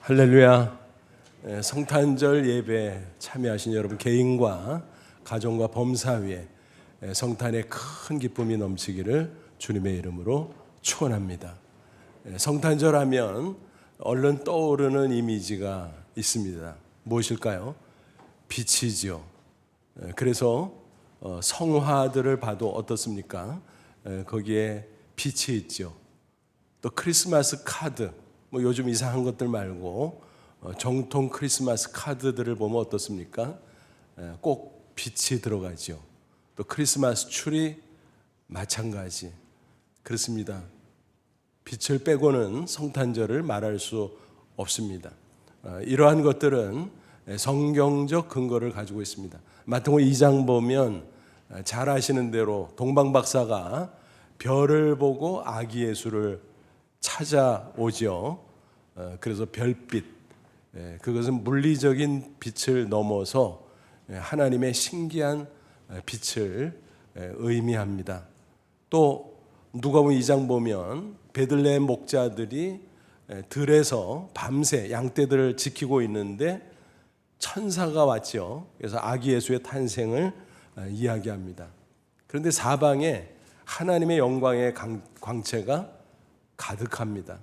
할렐루야. 성탄절 예배 참여하신 여러분 개인과 가정과 범사위에 성탄의 큰 기쁨이 넘치기를 주님의 이름으로 축원합니다. 성탄절 하면 얼른 떠오르는 이미지가 있습니다. 무엇일까요? 빛이지요. 그래서 성화들을 봐도 어떻습니까? 거기에 빛이 있죠. 또 크리스마스 카드, 요즘 이상한 것들 말고 정통 크리스마스 카드들을 보면 어떻습니까? 꼭 빛이 들어가죠. 또 크리스마스 추리 마찬가지. 그렇습니다. 빛을 빼고는 성탄절을 말할 수 없습니다. 이러한 것들은 성경적 근거를 가지고 있습니다. 마태복음 2장 보면 잘 아시는 대로 동방박사가 별을 보고 아기 예수를 찾아오죠. 그래서 별빛, 그것은 물리적인 빛을 넘어서 하나님의 신기한 빛을 의미합니다. 또 누가복음 2장 보면 베들레헴 목자들이 들에서 밤새 양떼들을 지키고 있는데 천사가 왔죠. 그래서 아기 예수의 탄생을 이야기합니다. 그런데 사방에 하나님의 영광의 광채가 가득합니다.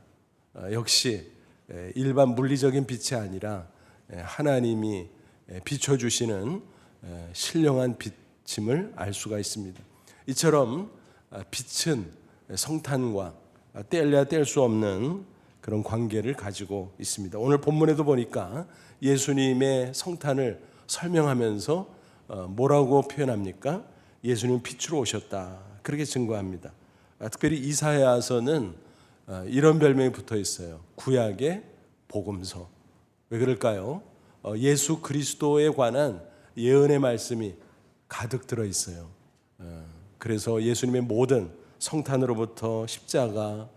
역시 일반 물리적인 빛이 아니라 하나님이 비춰주시는 신령한 빛임을 알 수가 있습니다. 이처럼 빛은 성탄과 떼려야 뗄 수 없는 그런 관계를 가지고 있습니다. 오늘 본문에도 보니까 예수님의 성탄을 설명하면서 뭐라고 표현합니까? 예수님은 빛으로 오셨다. 그렇게 증거합니다. 특별히 이사야서는 이런 별명이 붙어 있어요. 구약의 복음서. 왜 그럴까요? 예수 그리스도에 관한 예언의 말씀이 가득 들어 있어요. 그래서 예수님의 모든 성탄으로부터 십자가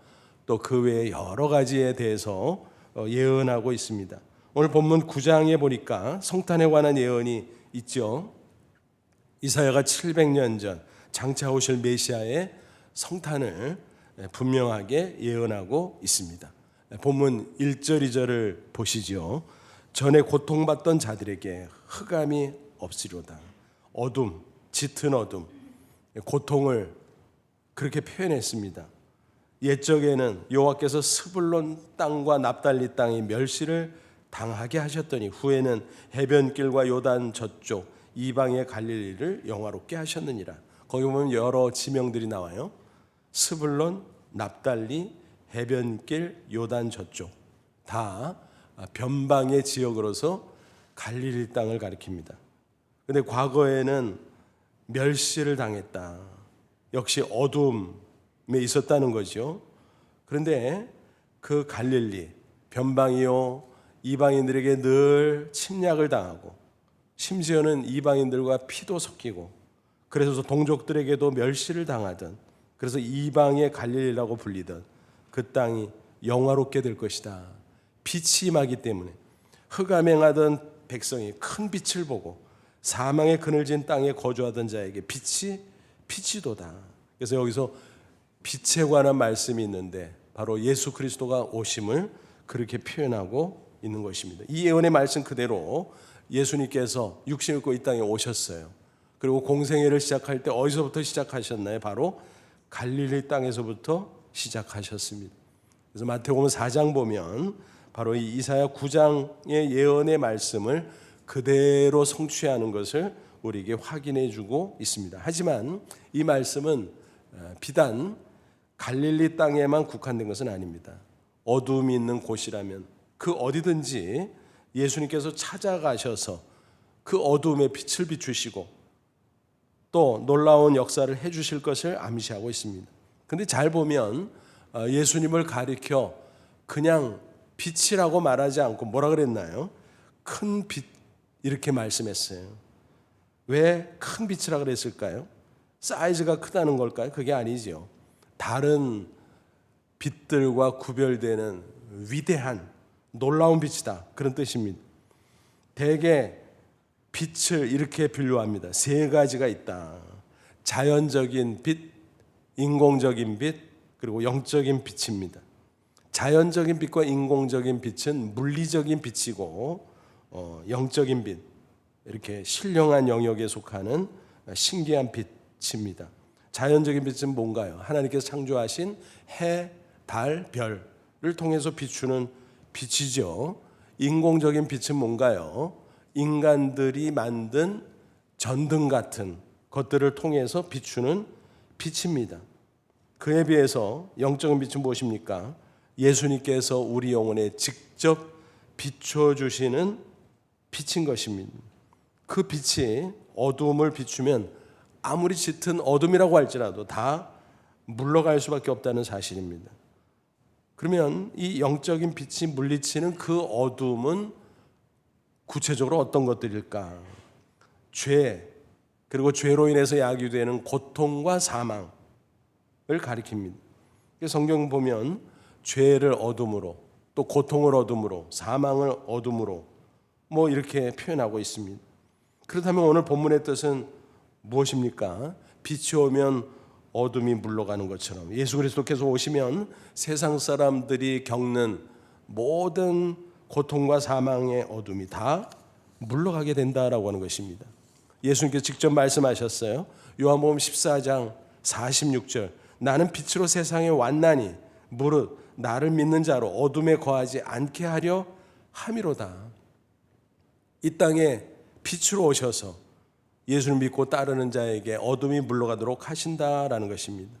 또 그 외에 여러 가지에 대해서 예언하고 있습니다. 오늘 본문 9장에 보니까 성탄에 관한 예언이 있죠. 이사야가 700년 전 장차 오실 메시아의 성탄을 분명하게 예언하고 있습니다. 본문 1절 2절을 보시죠. 전에 고통받던 자들에게 흑암이 없으리로다. 어둠, 짙은 어둠, 고통을 그렇게 표현했습니다. 옛적에는 여호와께서 스불론 땅과 납달리 땅이 멸시를 당하게 하셨더니 후에는 해변길과 요단 저쪽 이방의 갈릴리를 영화롭게 하셨느니라. 거기 보면 여러 지명들이 나와요. 스불론, 납달리, 해변길, 요단 저쪽 다 변방의 지역으로서 갈릴리 땅을 가리킵니다. 그런데 과거에는 멸시를 당했다. 역시 어둠에 있었다는 거죠. 그런데 그 갈릴리, 변방이요 이방인들에게 늘 침략을 당하고 심지어는 이방인들과 피도 섞이고 그래서 동족들에게도 멸시를 당하던, 그래서 이방의 갈릴리라고 불리던 그 땅이 영화롭게 될 것이다. 빛이 임하기 때문에 흑암 행하던 백성이 큰 빛을 보고 사망의 그늘진 땅에 거주하던 자에게 빛이도다. 그래서 여기서 빛에 관한 말씀이 있는데 바로 예수 그리스도가 오심을 그렇게 표현하고 있는 것입니다. 이 예언의 말씀 그대로 예수님께서 육신을 입고 이 땅에 오셨어요. 그리고 공생애를 시작할 때 어디서부터 시작하셨나요? 바로 갈릴리 땅에서부터 시작하셨습니다. 그래서 마태복음 4장 보면 바로 이 이사야 9장의 예언의 말씀을 그대로 성취하는 것을 우리에게 확인해 주고 있습니다. 하지만 이 말씀은 비단 갈릴리 땅에만 국한된 것은 아닙니다. 어둠이 있는 곳이라면 그 어디든지 예수님께서 찾아가셔서 그 어둠에 빛을 비추시고 또 놀라운 역사를 해주실 것을 암시하고 있습니다. 그런데 잘 보면 예수님을 가리켜 그냥 빛이라고 말하지 않고 뭐라 그랬나요? 큰 빛 이렇게 말씀했어요. 왜 큰 빛이라 그랬을까요? 사이즈가 크다는 걸까요? 그게 아니죠. 다른 빛들과 구별되는 위대한 놀라운 빛이다. 그런 뜻입니다. 대개 빛을 이렇게 분류합니다. 세 가지가 있다. 자연적인 빛, 인공적인 빛, 그리고 영적인 빛입니다. 자연적인 빛과 인공적인 빛은 물리적인 빛이고 영적인 빛, 이렇게 신령한 영역에 속하는 신기한 빛입니다. 자연적인 빛은 뭔가요? 하나님께서 창조하신 해, 달, 별을 통해서 비추는 빛이죠. 인공적인 빛은 뭔가요? 인간들이 만든 전등 같은 것들을 통해서 비추는 빛입니다. 그에 비해서 영적인 빛은 무엇입니까? 예수님께서 우리 영혼에 직접 비춰주시는 빛인 것입니다. 그 빛이 어두움을 비추면 아무리 짙은 어둠이라고 할지라도 다 물러갈 수밖에 없다는 사실입니다. 그러면 이 영적인 빛이 물리치는 그 어둠은 구체적으로 어떤 것들일까? 죄, 그리고 죄로 인해서 야기되는 고통과 사망을 가리킵니다. 성경 보면 죄를 어둠으로, 또 고통을 어둠으로, 사망을 어둠으로 이렇게 표현하고 있습니다. 그렇다면 오늘 본문의 뜻은 무엇입니까? 빛이 오면 어둠이 물러가는 것처럼 예수 그리스도께서 오시면 세상 사람들이 겪는 모든 고통과 사망의 어둠이 다 물러가게 된다라고 하는 것입니다. 예수님께서 직접 말씀하셨어요. 요한복음 14장 46절, 나는 빛으로 세상에 왔나니 무릇 나를 믿는 자로 어둠에 거하지 않게 하려 함이로다. 이 땅에 빛으로 오셔서 예수를 믿고 따르는 자에게 어둠이 물러가도록 하신다라는 것입니다.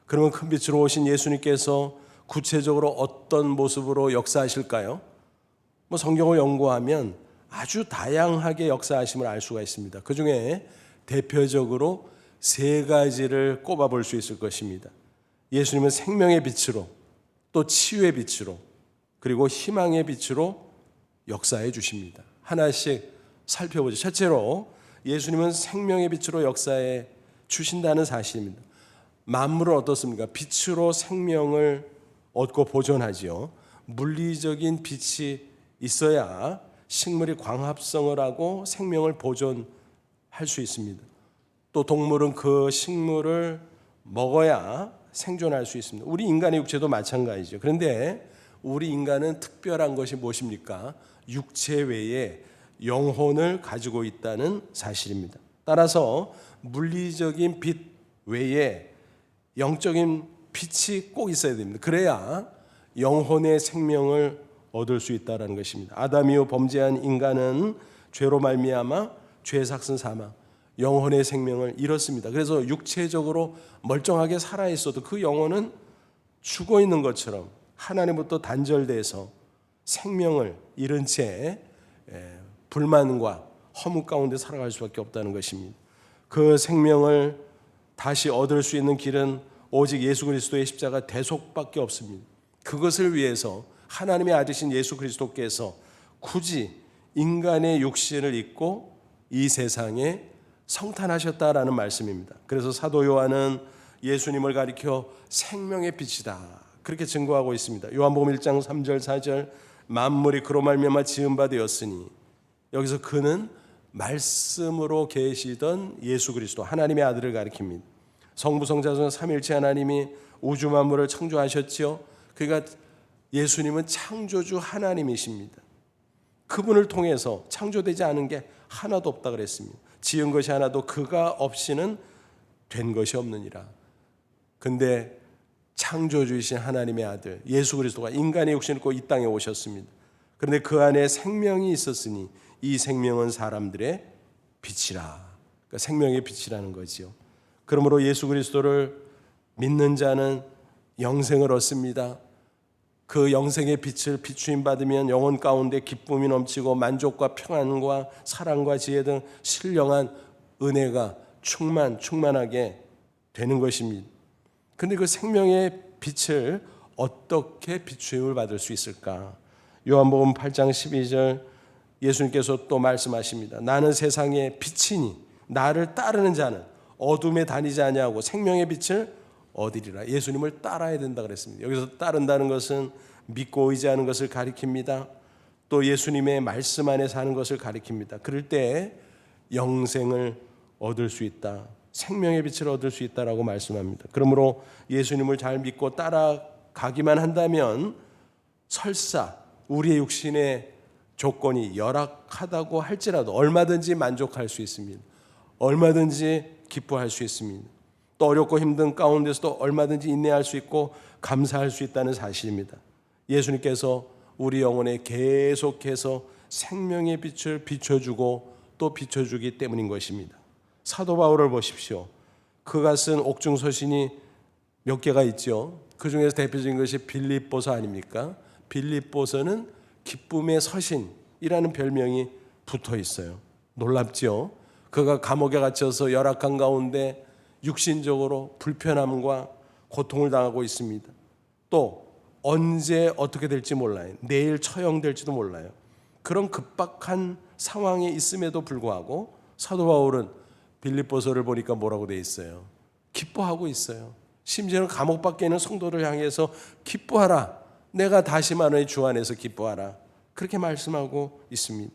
그러면 큰 빛으로 오신 예수님께서 구체적으로 어떤 모습으로 역사하실까요? 성경을 연구하면 아주 다양하게 역사하심을 알 수가 있습니다. 그 중에 대표적으로 세 가지를 꼽아볼 수 있을 것입니다. 예수님은 생명의 빛으로, 또 치유의 빛으로, 그리고 희망의 빛으로 역사해 주십니다. 하나씩 살펴보죠. 첫째로 예수님은 생명의 빛으로 역사해 주신다는 사실입니다. 만물은 어떻습니까? 빛으로 생명을 얻고 보존하지요. 물리적인 빛이 있어야 식물이 광합성을 하고 생명을 보존할 수 있습니다. 또 동물은 그 식물을 먹어야 생존할 수 있습니다. 우리 인간의 육체도 마찬가지죠. 그런데 우리 인간은 특별한 것이 무엇입니까? 육체 외에 영혼을 가지고 있다는 사실입니다. 따라서 물리적인 빛 외에 영적인 빛이 꼭 있어야 됩니다. 그래야 영혼의 생명을 얻을 수 있다는 것입니다. 아담 이후 범죄한 인간은 죄로 말미암아 죄의 삭슨 사망, 영혼의 생명을 잃었습니다. 그래서 육체적으로 멀쩡하게 살아있어도 그 영혼은 죽어 있는 것처럼 하나님부터 단절돼서 생명을 잃은 채 불만과 허무 가운데 살아갈 수밖에 없다는 것입니다. 그 생명을 다시 얻을 수 있는 길은 오직 예수 그리스도의 십자가 대속밖에 없습니다. 그것을 위해서 하나님의 아들이신 예수 그리스도께서 굳이 인간의 육신을 입고 이 세상에 성탄하셨다라는 말씀입니다. 그래서 사도 요한은 예수님을 가리켜 생명의 빛이다 그렇게 증거하고 있습니다. 요한복음 1장 3절 4절, 만물이 그로 말미암아 지은 바 되었으니, 여기서 그는 말씀으로 계시던 예수 그리스도 하나님의 아들을 가리킵니다. 성부 성자성 삼위일체 하나님이 우주 만물을 창조하셨지요. 그러니까 예수님은 창조주 하나님이십니다. 그분을 통해서 창조되지 않은 게 하나도 없다 그랬습니다. 지은 것이 하나도 그가 없이는 된 것이 없느니라. 근데 창조주이신 하나님의 아들 예수 그리스도가 인간의 육신을 입고 이 땅에 오셨습니다. 그런데 그 안에 생명이 있었으니 이 생명은 사람들의 빛이라. 그러니까 생명의 빛이라는 거지요. 그러므로 예수 그리스도를 믿는 자는 영생을 얻습니다. 그 영생의 빛을 비추임 받으면 영혼 가운데 기쁨이 넘치고 만족과 평안과 사랑과 지혜 등 신령한 은혜가 충만하게 되는 것입니다. 그런데 그 생명의 빛을 어떻게 비추임을 받을 수 있을까? 요한복음 8장 12절 예수님께서 또 말씀하십니다. 나는 세상의 빛이니 나를 따르는 자는 어둠에 다니지 아니하고 생명의 빛을 얻으리라. 예수님을 따라야 된다 그랬습니다. 여기서 따른다는 것은 믿고 의지하는 것을 가리킵니다. 또 예수님의 말씀 안에 사는 것을 가리킵니다. 그럴 때 영생을 얻을 수 있다. 생명의 빛을 얻을 수 있다라고 말씀합니다. 그러므로 예수님을 잘 믿고 따라가기만 한다면 설사 우리의 육신의 조건이 열악하다고 할지라도 얼마든지 만족할 수 있습니다. 얼마든지 기뻐할 수 있습니다. 또 어렵고 힘든 가운데서도 얼마든지 인내할 수 있고 감사할 수 있다는 사실입니다. 예수님께서 우리 영혼에 계속해서 생명의 빛을 비춰주고 또 비춰주기 때문인 것입니다. 사도 바울을 보십시오. 그가 쓴 옥중 서신이 몇 개가 있죠. 그 중에서 대표적인 것이 빌립보서 아닙니까? 빌립보서는 기쁨의 서신이라는 별명이 붙어 있어요. 놀랍죠? 그가 감옥에 갇혀서 열악한 가운데 육신적으로 불편함과 고통을 당하고 있습니다. 또 언제 어떻게 될지 몰라요. 내일 처형될지도 몰라요. 그런 급박한 상황에 있음에도 불구하고 사도 바울은 빌립보서를 보니까 뭐라고 돼 있어요? 기뻐하고 있어요. 심지어는 감옥 밖에 있는 성도를 향해서 기뻐하라. 내가 다시 만원의 주 안에서 기뻐하라. 그렇게 말씀하고 있습니다.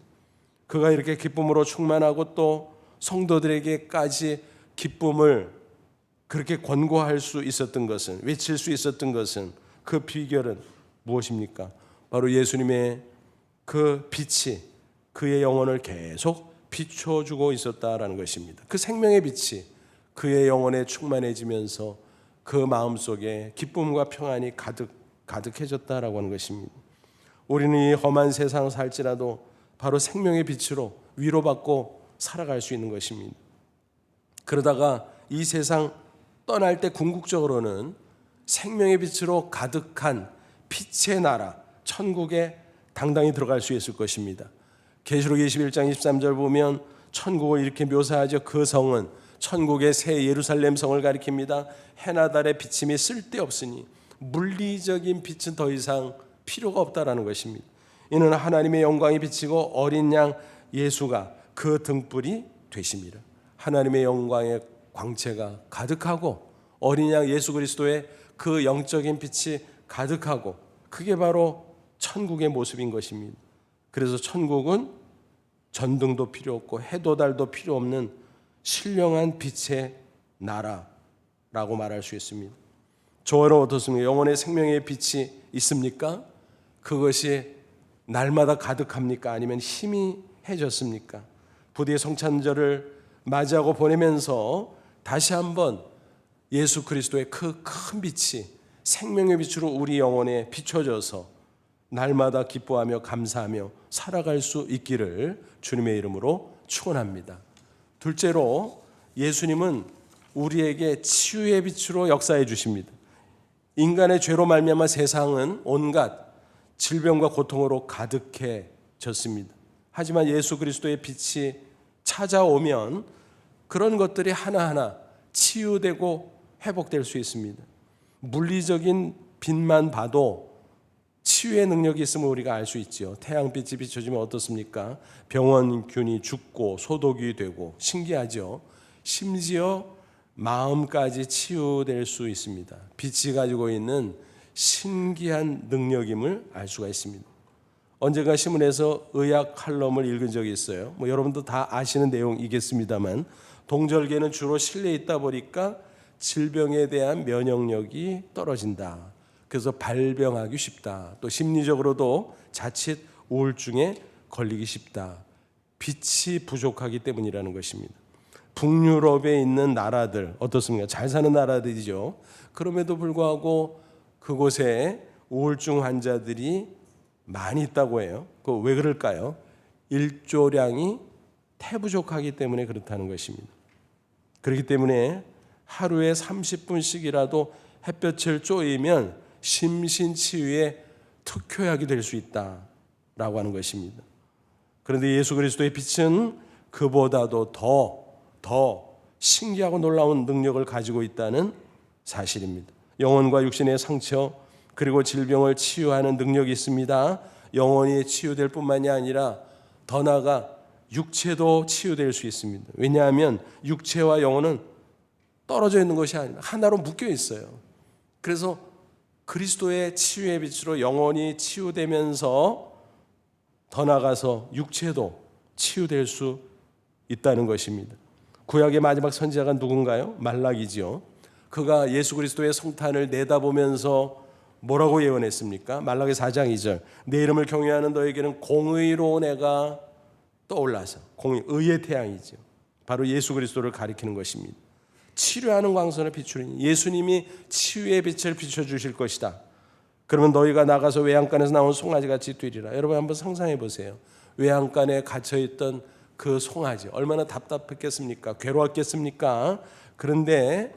그가 이렇게 기쁨으로 충만하고 또 성도들에게까지 기쁨을 그렇게 권고할 수 있었던 것은, 외칠 수 있었던 것은, 그 비결은 무엇입니까? 바로 예수님의 그 빛이 그의 영혼을 계속 비춰주고 있었다라는 것입니다. 그 생명의 빛이 그의 영혼에 충만해지면서 그 마음속에 기쁨과 평안이 가득해졌다라고 하는 것입니다. 우리는 이 험한 세상을 살지라도 바로 생명의 빛으로 위로받고 살아갈 수 있는 것입니다. 그러다가 이 세상 떠날 때 궁극적으로는 생명의 빛으로 가득한 빛의 나라 천국에 당당히 들어갈 수 있을 것입니다. 계시록 21장 23절 보면 천국을 이렇게 묘사하죠. 그 성은 천국의 새 예루살렘 성을 가리킵니다. 해나 달의 비침이 쓸데없으니 물리적인 빛은 더 이상 필요가 없다라는 것입니다. 이는 하나님의 영광이 비치고 어린 양 예수가 그 등불이 되십니다. 하나님의 영광의 광채가 가득하고 어린 양 예수 그리스도의 그 영적인 빛이 가득하고 그게 바로 천국의 모습인 것입니다. 그래서 천국은 전등도 필요 없고 해도 달도 필요 없는 신령한 빛의 나라라고 말할 수 있습니다. 저는 어떻습니까? 영혼의 생명의 빛이 있습니까? 그것이 날마다 가득합니까? 아니면 희미해졌습니까? 부디의 성찬절을 맞이하고 보내면서 다시 한번 예수 그리스도의 그 큰 빛이 생명의 빛으로 우리 영혼에 비춰져서 날마다 기뻐하며 감사하며 살아갈 수 있기를 주님의 이름으로 축원합니다. 둘째로 예수님은 우리에게 치유의 빛으로 역사해 주십니다. 인간의 죄로 말미암아 세상은 온갖 질병과 고통으로 가득해졌습니다. 하지만 예수 그리스도의 빛이 찾아오면 그런 것들이 하나하나 치유되고 회복될 수 있습니다. 물리적인 빛만 봐도 치유의 능력이 있음을 우리가 알 수 있죠. 태양빛이 비춰지면 어떻습니까? 병원균이 죽고 소독이 되고 신기하죠. 심지어 마음까지 치유될 수 있습니다. 빛이 가지고 있는 신기한 능력임을 알 수가 있습니다. 언젠가 신문에서 의학 칼럼을 읽은 적이 있어요. 여러분도 다 아시는 내용이겠습니다만 동절기에는 주로 실내에 있다 보니까 질병에 대한 면역력이 떨어진다. 그래서 발병하기 쉽다. 또 심리적으로도 자칫 우울증에 걸리기 쉽다. 빛이 부족하기 때문이라는 것입니다. 북유럽에 있는 나라들 어떻습니까? 잘 사는 나라들이죠. 그럼에도 불구하고 그곳에 우울증 환자들이 많이 있다고 해요. 왜 그럴까요? 일조량이 태부족하기 때문에 그렇다는 것입니다. 그렇기 때문에 하루에 30분씩이라도 햇볕을 쬐이면 심신치유의 특효약이 될 수 있다라고 하는 것입니다. 그런데 예수 그리스도의 빛은 그보다도 더 신기하고 놀라운 능력을 가지고 있다는 사실입니다. 영혼과 육신의 상처 그리고 질병을 치유하는 능력이 있습니다. 영혼이 치유될 뿐만이 아니라 더 나아가 육체도 치유될 수 있습니다. 왜냐하면 육체와 영혼은 떨어져 있는 것이 아니라 하나로 묶여 있어요. 그래서 그리스도의 치유의 빛으로 영혼이 치유되면서 더 나아가서 육체도 치유될 수 있다는 것입니다. 구약의 마지막 선지자가 누군가요? 말라기지요. 그가 예수 그리스도의 성탄을 내다보면서 뭐라고 예언했습니까? 말라기 4장 2절. 내 이름을 경외하는 너에게는 공의로운 해가 떠올라서, 의의 태양이죠. 바로 예수 그리스도를 가리키는 것입니다. 치료하는 광선을 비추는, 예수님이 치유의 빛을 비춰주실 것이다. 그러면 너희가 나가서 외양간에서 나온 송아지같이 뛰리라. 여러분 한번 상상해 보세요. 외양간에 갇혀있던 그 송아지 얼마나 답답했겠습니까? 괴로웠겠습니까? 그런데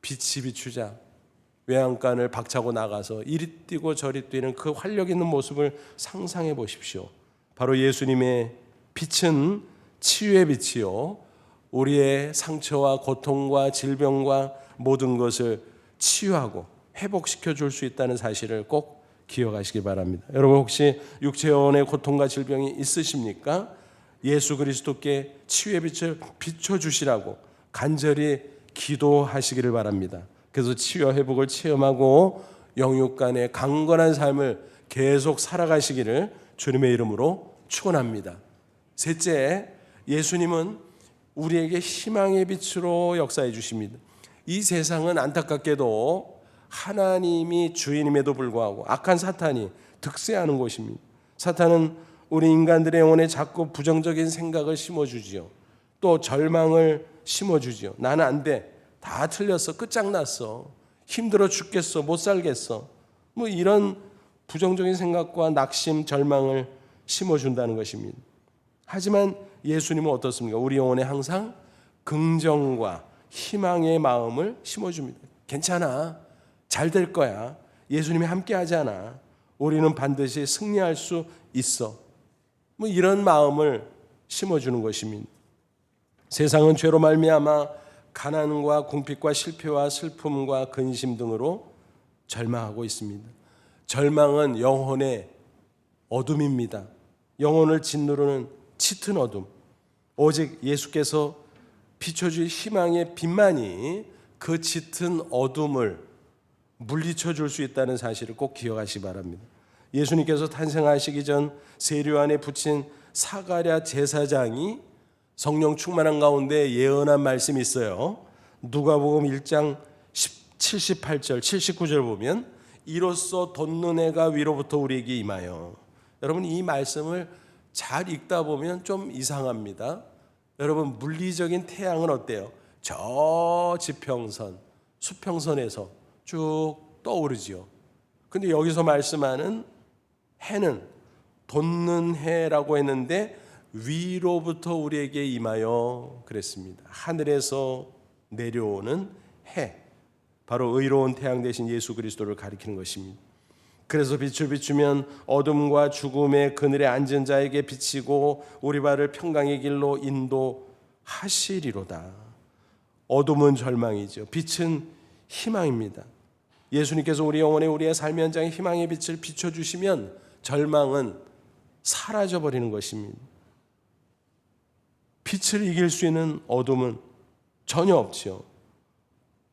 빛이 비추자 외양간을 박차고 나가서 이리 뛰고 저리 뛰는 그 활력 있는 모습을 상상해 보십시오. 바로 예수님의 빛은 치유의 빛이요, 우리의 상처와 고통과 질병과 모든 것을 치유하고 회복시켜 줄 수 있다는 사실을 꼭 기억하시기 바랍니다. 여러분 혹시 육체원의 고통과 질병이 있으십니까? 예수 그리스도께 치유의 빛을 비춰주시라고 간절히 기도하시기를 바랍니다. 그래서 치유와 회복을 체험하고 영육 간의 강건한 삶을 계속 살아가시기를 주님의 이름으로 축원합니다. 셋째, 예수님은 우리에게 희망의 빛으로 역사해 주십니다. 이 세상은 안타깝게도 하나님이 주인임에도 불구하고 악한 사탄이 득세하는 곳입니다. 사탄은 우리 인간들의 영혼에 자꾸 부정적인 생각을 심어주지요. 또 절망을 심어주지요. 나는 안 돼. 다 틀렸어. 끝장났어. 힘들어 죽겠어. 못 살겠어. 뭐 이런 부정적인 생각과 낙심, 절망을 심어준다는 것입니다. 하지만 예수님은 어떻습니까? 우리 영혼에 항상 긍정과 희망의 마음을 심어줍니다. 괜찮아. 잘 될 거야. 예수님이 함께 하잖아. 우리는 반드시 승리할 수 있어. 뭐 이런 마음을 심어주는 것입니다. 세상은 죄로 말미암아 가난과 궁핍과 실패와 슬픔과 근심 등으로 절망하고 있습니다. 절망은 영혼의 어둠입니다. 영혼을 짓누르는 짙은 어둠. 오직 예수께서 비춰줄 희망의 빛만이 그 짙은 어둠을 물리쳐 줄 수 있다는 사실을 꼭 기억하시기 바랍니다. 예수님께서 탄생하시기 전 세례 안에 붙인 사가랴 제사장이 성령 충만한 가운데 예언한 말씀이 있어요. 누가복음 1장 78절 79절 보면 이로써 돋는 해가 위로부터 우리에게 임하여. 여러분 이 말씀을 잘 읽다 보면 좀 이상합니다. 여러분 물리적인 태양은 어때요? 저 지평선, 수평선에서 쭉 떠오르지요. 근데 여기서 말씀하는 해는 돋는 해라고 했는데 위로부터 우리에게 임하여 그랬습니다. 하늘에서 내려오는 해, 바로 의로운 태양 대신 예수 그리스도를 가리키는 것입니다. 그래서 빛을 비추면 어둠과 죽음의 그늘에 앉은 자에게 비치고 우리 발을 평강의 길로 인도하시리로다. 어둠은 절망이죠. 빛은 희망입니다. 예수님께서 우리 영혼에 우리의 삶의 현장에 희망의 빛을 비춰주시면 절망은 사라져버리는 것입니다. 빛을 이길 수 있는 어둠은 전혀 없죠.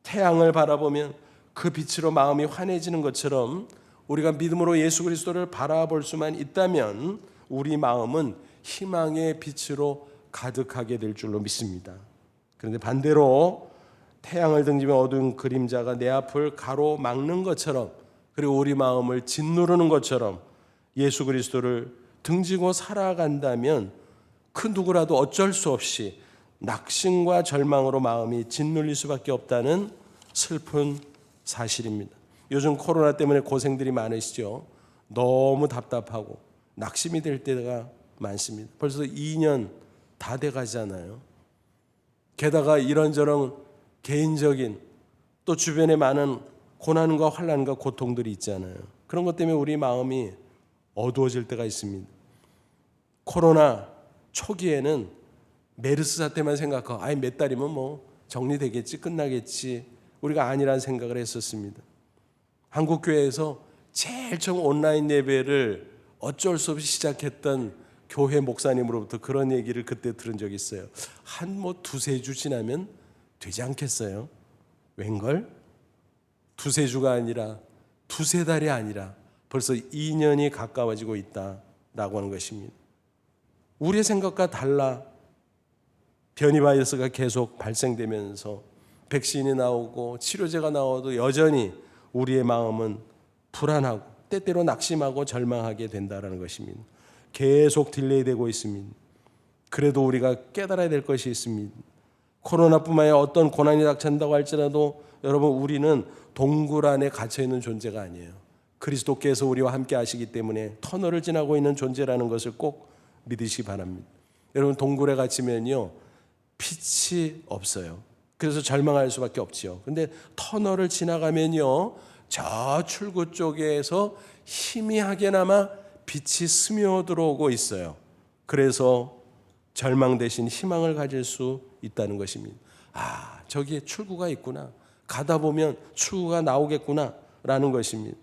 태양을 바라보면 그 빛으로 마음이 환해지는 것처럼 우리가 믿음으로 예수 그리스도를 바라볼 수만 있다면 우리 마음은 희망의 빛으로 가득하게 될 줄로 믿습니다. 그런데 반대로 태양을 등지며 어두운 그림자가 내 앞을 가로막는 것처럼, 그리고 우리 마음을 짓누르는 것처럼 예수 그리스도를 등지고 살아간다면 그 누구라도 어쩔 수 없이 낙심과 절망으로 마음이 짓눌릴 수밖에 없다는 슬픈 사실입니다. 요즘 코로나 때문에 고생들이 많으시죠. 너무 답답하고 낙심이 될 때가 많습니다. 벌써 2년 다 돼가잖아요. 게다가 이런저런 개인적인 또 주변에 많은 고난과 환난과 고통들이 있잖아요. 그런 것 때문에 우리 마음이 어두워질 때가 있습니다. 코로나 초기에는 메르스 사태만 생각하고 몇 달이면 뭐 정리되겠지, 끝나겠지, 우리가 아니란 생각을 했었습니다. 한국교회에서 제일 처음 온라인 예배를 어쩔 수 없이 시작했던 교회 목사님으로부터 그런 얘기를 그때 들은 적이 있어요. 한 두세 주 지나면 되지 않겠어요? 웬걸? 두세 주가 아니라 두세 달이 아니라 벌써 2년이 가까워지고 있다라고 하는 것입니다. 우리의 생각과 달라 변이 바이러스가 계속 발생되면서 백신이 나오고 치료제가 나와도 여전히 우리의 마음은 불안하고 때때로 낙심하고 절망하게 된다는 것입니다. 계속 딜레이되고 있습니다. 그래도 우리가 깨달아야 될 것이 있습니다. 코로나뿐만 아니라 어떤 고난이 닥친다고 할지라도 여러분, 우리는 동굴 안에 갇혀있는 존재가 아니에요. 그리스도께서 우리와 함께 하시기 때문에 터널을 지나고 있는 존재라는 것을 꼭 믿으시기 바랍니다. 여러분, 동굴에 갇히면요 빛이 없어요. 그래서 절망할 수밖에 없지요. 근데 터널을 지나가면요 저 출구 쪽에서 희미하게나마 빛이 스며들어오고 있어요. 그래서 절망 대신 희망을 가질 수 있다는 것입니다. 아, 저기에 출구가 있구나. 가다 보면 출구가 나오겠구나 라는 것입니다.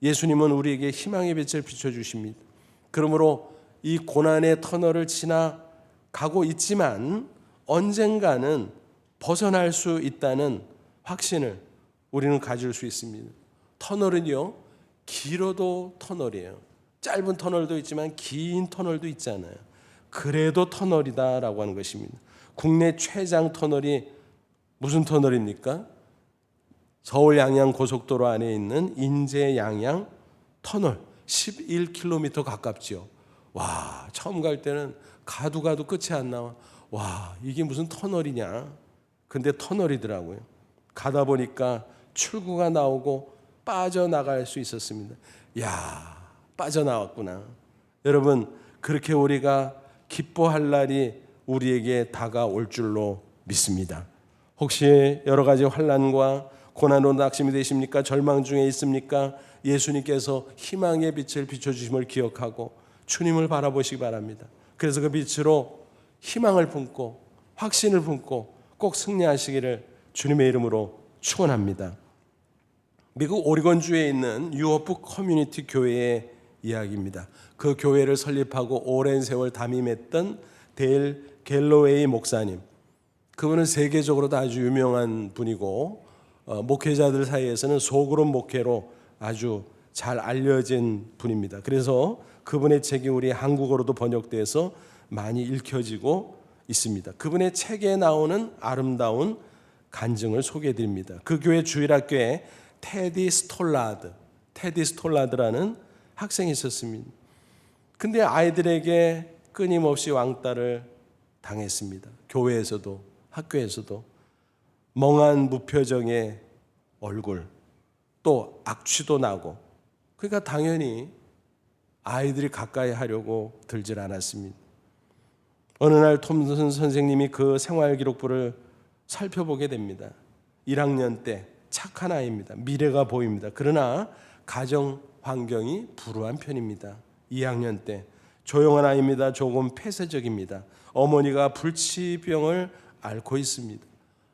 예수님은 우리에게 희망의 빛을 비춰주십니다. 그러므로 이 고난의 터널을 지나가고 있지만 언젠가는 벗어날 수 있다는 확신을 우리는 가질 수 있습니다. 터널은요 길어도 터널이에요. 짧은 터널도 있지만 긴 터널도 있잖아요. 그래도 터널이다라고 하는 것입니다. 국내 최장 터널이 무슨 터널입니까? 서울 양양 고속도로 안에 있는 인제 양양 터널 11km 가깝지요. 와, 처음 갈 때는 가도 끝이 안 나와. 와, 이게 무슨 터널이냐. 근데 터널이더라고요. 가다 보니까 출구가 나오고 빠져나갈 수 있었습니다. 야, 빠져나왔구나. 여러분, 그렇게 우리가 기뻐할 날이 우리에게 다가올 줄로 믿습니다. 혹시 여러 가지 환난과 고난으로 낙심이 되십니까? 절망 중에 있습니까? 예수님께서 희망의 빛을 비춰주심을 기억하고 주님을 바라보시기 바랍니다. 그래서 그 빛으로 희망을 품고 확신을 품고 꼭 승리하시기를 주님의 이름으로 축원합니다. 미국 오리건주에 있는 뉴호프 커뮤니티 교회의 이야기입니다. 그 교회를 설립하고 오랜 세월 담임했던 데일 갤로웨이 목사님, 그분은 세계적으로도 아주 유명한 분이고 목회자들 사이에서는 소그룹 목회로 아주 잘 알려진 분입니다. 그래서 그분의 책이 우리 한국어로도 번역돼서 많이 읽혀지고 있습니다. 그분의 책에 나오는 아름다운 간증을 소개해드립니다. 그 교회 주일학교에 테디 스톨라드라는 학생이 있었습니다. 근데 아이들에게 끊임없이 왕따를 당했습니다. 교회에서도 학교에서도. 멍한 무표정의 얼굴, 또 악취도 나고, 그러니까 당연히 아이들이 가까이 하려고 들질 않았습니다. 어느 날 톰슨 선생님이 그 생활기록부를 살펴보게 됩니다. 1학년 때 착한 아이입니다. 미래가 보입니다. 그러나 가정 환경이 불우한 편입니다. 2학년 때 조용한 아이입니다. 조금 폐쇄적입니다. 어머니가 불치병을 앓고 있습니다.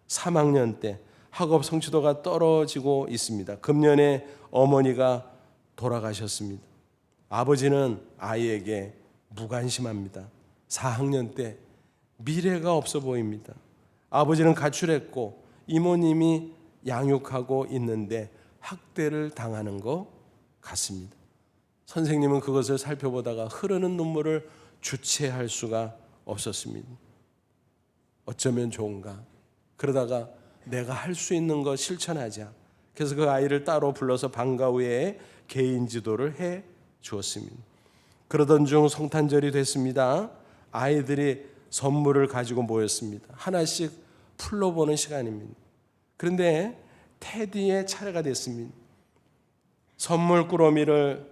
3학년 때 학업 성취도가 떨어지고 있습니다. 금년에 어머니가 돌아가셨습니다. 아버지는 아이에게 무관심합니다. 4학년 때 미래가 없어 보입니다. 아버지는 가출했고 이모님이 양육하고 있는데 학대를 당하는 것 같습니다. 선생님은 그것을 살펴보다가 흐르는 눈물을 주체할 수가 없었습니다. 어쩌면 좋은가? 그러다가 내가 할 수 있는 거 실천하자. 그래서 그 아이를 따로 불러서 방과 후에 개인 지도를 해 주었습니다. 그러던 중 성탄절이 됐습니다. 아이들이 선물을 가지고 모였습니다. 하나씩 풀러보는 시간입니다. 그런데 테디의 차례가 됐습니다. 선물 꾸러미를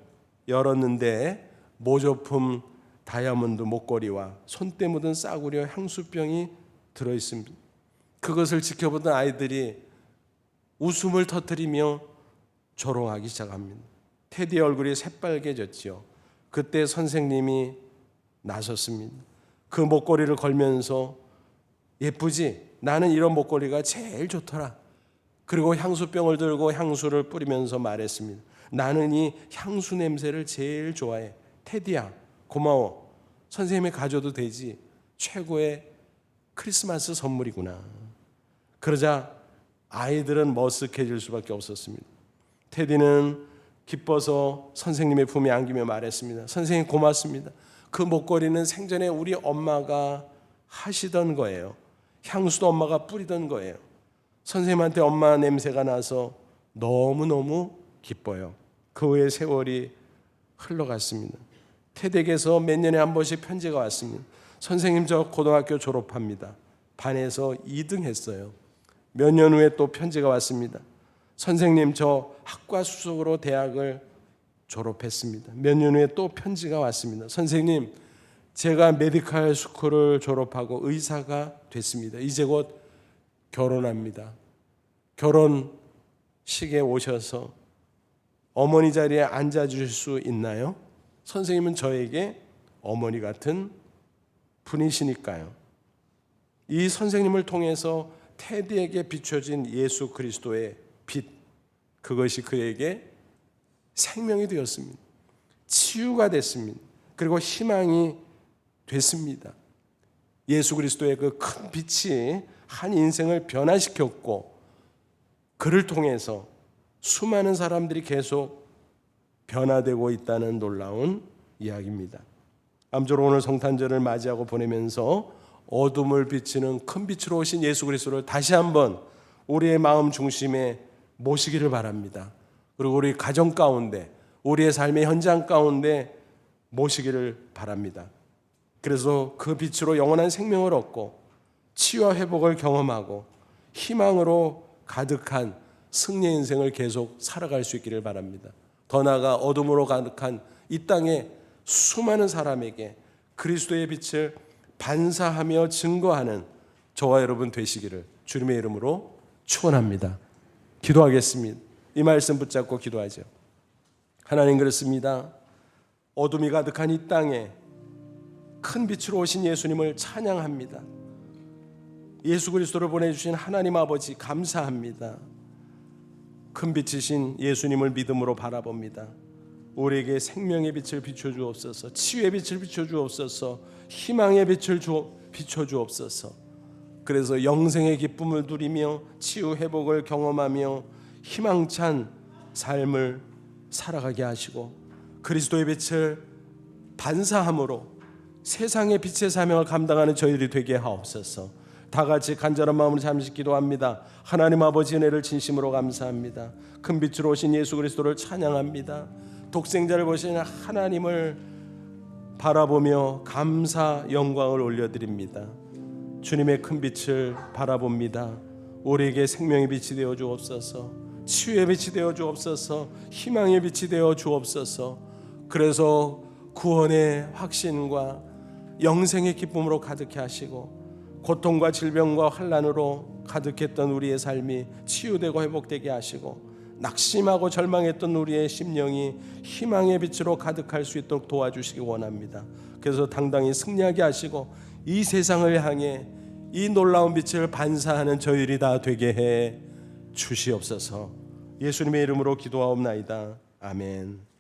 열었는데 모조품 다이아몬드 목걸이와 손때 묻은 싸구려 향수병이 들어있습니다. 그것을 지켜보던 아이들이 웃음을 터뜨리며 조롱하기 시작합니다. 테디의 얼굴이 새빨개졌지요. 그때 선생님이 나섰습니다. 그 목걸이를 걸면서 예쁘지? 나는 이런 목걸이가 제일 좋더라. 그리고 향수병을 들고 향수를 뿌리면서 말했습니다. 나는 이 향수 냄새를 제일 좋아해. 테디야, 고마워. 선생님이 가져도 되지. 최고의 크리스마스 선물이구나. 그러자 아이들은 머쓱해질 수밖에 없었습니다. 테디는 기뻐서 선생님의 품에 안기며 말했습니다. 선생님 고맙습니다. 그 목걸이는 생전에 우리 엄마가 하시던 거예요. 향수도 엄마가 뿌리던 거예요. 선생님한테 엄마 냄새가 나서 너무너무 기뻐요. 그 후에 세월이 흘러갔습니다. 태댁에서 몇 년에 한 번씩 편지가 왔습니다. 선생님, 저 고등학교 졸업합니다. 반에서 2등 했어요. 몇 년 후에 또 편지가 왔습니다. 선생님, 저 학과 수석으로 대학을 졸업했습니다. 몇 년 후에 또 편지가 왔습니다. 선생님, 제가 메디컬 스쿨을 졸업하고 의사가 됐습니다. 이제 곧 결혼합니다. 결혼식에 오셔서 어머니 자리에 앉아주실 수 있나요? 선생님은 저에게 어머니 같은 분이시니까요. 이 선생님을 통해서 테디에게 비춰진 예수 그리스도의 빛, 그것이 그에게 생명이 되었습니다. 치유가 됐습니다. 그리고 희망이 됐습니다. 예수 그리스도의 그 큰 빛이 한 인생을 변화시켰고, 그를 통해서 수많은 사람들이 계속 변화되고 있다는 놀라운 이야기입니다. 아무쪼록 오늘 성탄절을 맞이하고 보내면서 어둠을 비치는 큰 빛으로 오신 예수 그리스도를 다시 한번 우리의 마음 중심에 모시기를 바랍니다. 그리고 우리 가정 가운데, 우리의 삶의 현장 가운데 모시기를 바랍니다. 그래서 그 빛으로 영원한 생명을 얻고 치유와 회복을 경험하고 희망으로 가득한 승리의 인생을 계속 살아갈 수 있기를 바랍니다. 더 나아가 어둠으로 가득한 이 땅에 수많은 사람에게 그리스도의 빛을 반사하며 증거하는 저와 여러분 되시기를 주님의 이름으로 축원합니다. 기도하겠습니다. 이 말씀 붙잡고 기도하죠. 하나님, 그렇습니다. 어둠이 가득한 이 땅에 큰 빛으로 오신 예수님을 찬양합니다. 예수 그리스도를 보내주신 하나님 아버지 감사합니다. 큰 빛이신 예수님을 믿음으로 바라봅니다. 우리에게 생명의 빛을 비춰주옵소서, 치유의 빛을 비춰주옵소서, 희망의 빛을 비춰주옵소서. 그래서 영생의 기쁨을 누리며 치유 회복을 경험하며 희망찬 삶을 살아가게 하시고 그리스도의 빛을 반사함으로 세상의 빛의 사명을 감당하는 저희들이 되게 하옵소서. 다 같이 간절한 마음으로 잠시 기도합니다. 하나님 아버지, 은혜를 진심으로 감사합니다. 큰 빛으로 오신 예수 그리스도를 찬양합니다. 독생자를 보신 하나님을 바라보며 감사 영광을 올려드립니다. 주님의 큰 빛을 바라봅니다. 우리에게 생명의 빛이 되어 주옵소서, 치유의 빛이 되어 주옵소서, 희망의 빛이 되어 주옵소서. 그래서 구원의 확신과 영생의 기쁨으로 가득해 하시고 고통과 질병과 환난으로 가득했던 우리의 삶이 치유되고 회복되게 하시고 낙심하고 절망했던 우리의 심령이 희망의 빛으로 가득할 수 있도록 도와주시기 원합니다. 그래서 당당히 승리하게 하시고 이 세상을 향해 이 놀라운 빛을 반사하는 저희들이 다 되게 해 주시옵소서. 예수님의 이름으로 기도하옵나이다. 아멘.